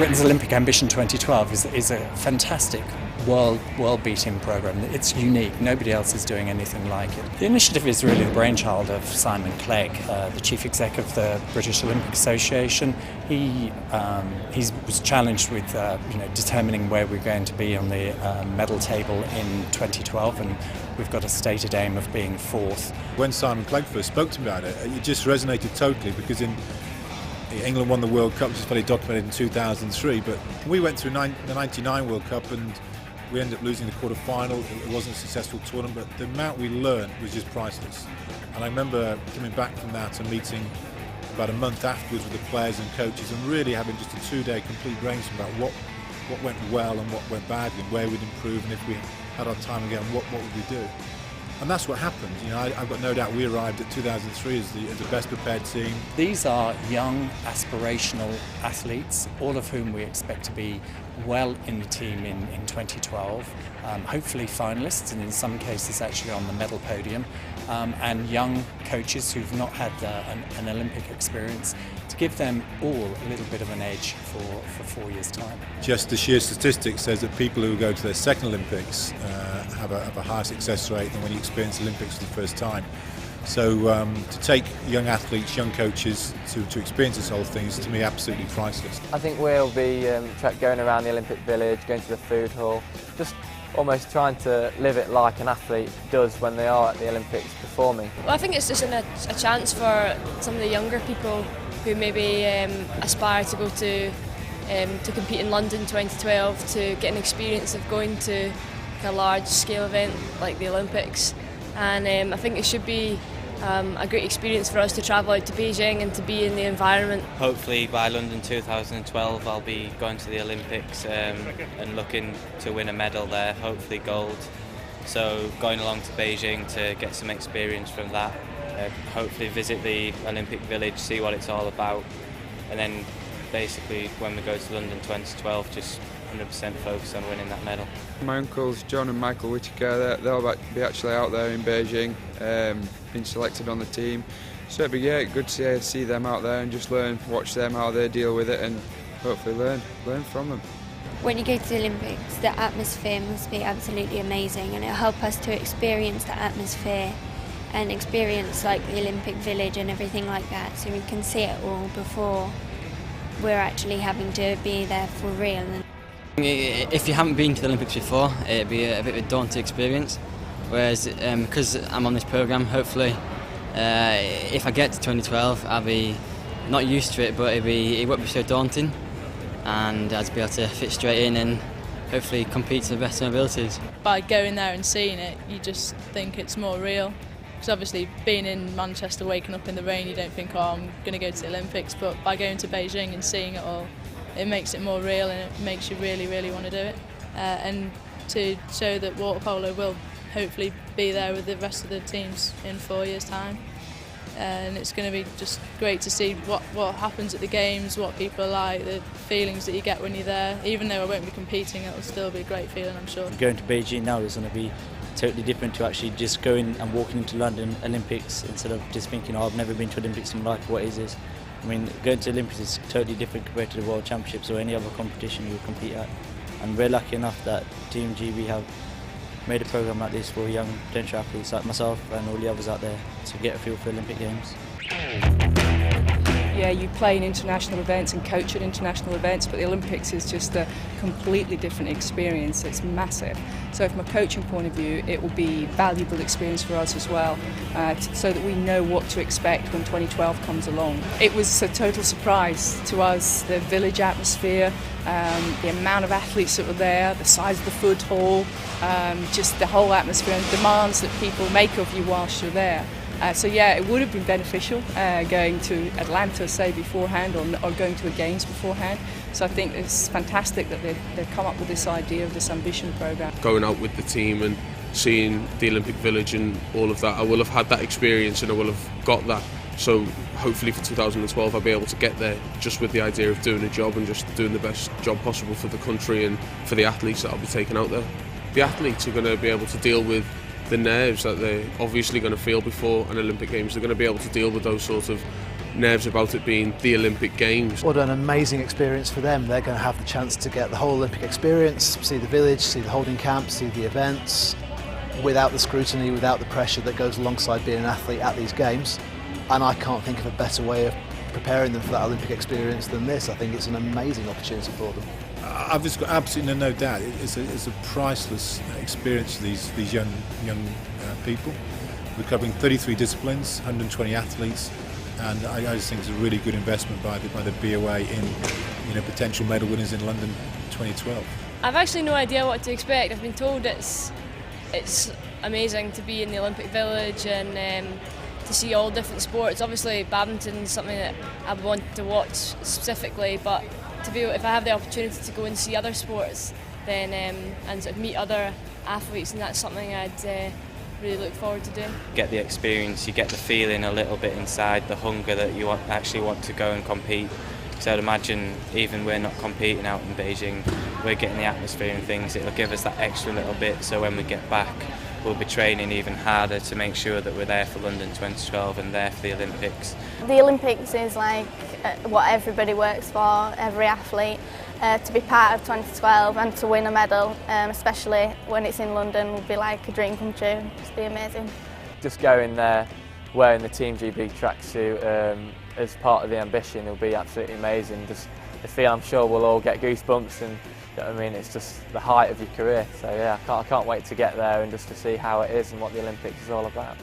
Britain's Olympic Ambition 2012 is a fantastic world-beating programme. It's unique. Nobody else is doing anything like it. The initiative is really the brainchild of Simon Clegg, the chief exec of the British Olympic Association. He was challenged with determining where we're going to be on the medal table in 2012, and we've got a stated aim of being fourth. When Simon Clegg first spoke to me about it, it just resonated totally, because England won the World Cup, which is fairly documented in 2003, but we went through the 99 World Cup and we ended up losing the quarter-final. It wasn't a successful tournament, but the amount we learned was just priceless. And I remember coming back from that and meeting about a month afterwards with the players and coaches and really having just a 2-day complete brainstorm about what went well and what went badly and where we'd improve, and if we had our time again, what would we do? And that's what happened. I've got no doubt we arrived at 2003 as the best prepared team. These are young, aspirational athletes, all of whom we expect to be well in the team in 2012, hopefully finalists, and in some cases actually on the medal podium, and young coaches who've not had an Olympic experience, to give them all a little bit of an edge for 4 years' time. Just the sheer statistics says that people who go to their second Olympics have a higher success rate than when you experience Olympics for the first time. So to take young athletes, young coaches to experience this whole thing is, to me, absolutely priceless. I think we'll be going around the Olympic Village, going to the food hall, just almost trying to live it like an athlete does when they are at the Olympics performing. Well, I think it's just a chance for some of the younger people who maybe aspire to go to compete in London 2012 to get an experience of going to a large-scale event like the Olympics. And I think it should be a great experience for us to travel out to Beijing and to be in the environment. Hopefully by London 2012 I'll be going to the Olympics and looking to win a medal there, hopefully gold. So going along to Beijing to get some experience from that, hopefully visit the Olympic Village, see what it's all about, and then basically when we go to London 2012 just 100% focus on winning that medal. My uncles John and Michael Whittaker, they'll be actually out there in Beijing, been selected on the team. So it'd be good to see them out there and just watch them how they deal with it, and hopefully learn from them. When you go to the Olympics, the atmosphere must be absolutely amazing, and it'll help us to experience the atmosphere and experience like the Olympic Village and everything like that, so we can see it all before we're actually having to be there for real. If you haven't been to the Olympics before, it'd be a bit of a daunting experience, whereas because I'm on this programme, hopefully if I get to 2012 I'll be not used to it, but it won't be so daunting, and I'd be able to fit straight in and hopefully compete to the best of my abilities. By going there and seeing it, you just think it's more real. Because obviously being in Manchester, waking up in the rain, you don't think, oh, I'm going to go to the Olympics, but by going to Beijing and seeing it all, it makes it more real and it makes you really, really want to do it. And to show that water polo will hopefully be there with the rest of the teams in 4 years' time. And it's going to be just great to see what happens at the games, what people are like, the feelings that you get when you're there. Even though I won't be competing, it'll still be a great feeling, I'm sure. Going to Beijing now is going to be totally different to actually just going and walking into London Olympics instead of just thinking, oh, I've never been to Olympics in my life, what is this? I mean, going to Olympics is totally different compared to the World Championships or any other competition you compete at. And we're lucky enough that Team GB have made a programme like this for young potential athletes like myself and all the others out there to get a feel for the Olympic Games. Yeah, you play in international events and coach at international events, but the Olympics is just a completely different experience. It's massive. So from a coaching point of view, it will be valuable experience for us as well, so that we know what to expect when 2012 comes along. It was a total surprise to us, the village atmosphere, the amount of athletes that were there, the size of the food hall, just the whole atmosphere and demands that people make of you whilst you're there. So yeah, it would have been beneficial going to Atlanta, say, beforehand, or going to the Games beforehand. So I think it's fantastic that they've come up with this idea of this ambition programme. Going out with the team and seeing the Olympic Village and all of that, I will have had that experience and I will have got that. So hopefully for 2012 I'll be able to get there just with the idea of doing a job and just doing the best job possible for the country and for the athletes that I'll be taking out there. The athletes are going to be able to deal with the nerves that they're obviously going to feel before an Olympic Games. They're going to be able to deal with those sort of nerves about it being the Olympic Games. What an amazing experience for them. They're going to have the chance to get the whole Olympic experience, see the village, see the holding camp, see the events, without the scrutiny, without the pressure that goes alongside being an athlete at these games. And I can't think of a better way of preparing them for that Olympic experience than this. I think it's an amazing opportunity for them. I've just got absolutely no doubt. It's a priceless experience for these young people. We're covering 33 disciplines, 120 athletes, and I just think it's a really good investment by the BOA in potential medal winners in London 2012. I've actually no idea what to expect. I've been told it's amazing to be in the Olympic Village and to see all different sports. Obviously badminton is something that I want to watch specifically, but to be able, if I have the opportunity to go and see other sports then and sort of meet other athletes, and that's something I'd really look forward to doing. Get the experience, you get the feeling a little bit inside, the hunger that you actually want to go and compete. So I'd imagine even we're not competing out in Beijing, we're getting the atmosphere and things. It'll give us that extra little bit, so when we get back we'll be training even harder to make sure that we're there for London 2012 and there for the Olympics. The Olympics is like what everybody works for, every athlete. To be part of 2012 and to win a medal, especially when it's in London, would be like a dream come true. Just be amazing. Just going there wearing the Team GB tracksuit as part of the ambition will be absolutely amazing. Just the feel, I'm sure we'll all get goosebumps, and you know what I mean, it's just the height of your career. So yeah, I can't wait to get there and just to see how it is and what the Olympics is all about.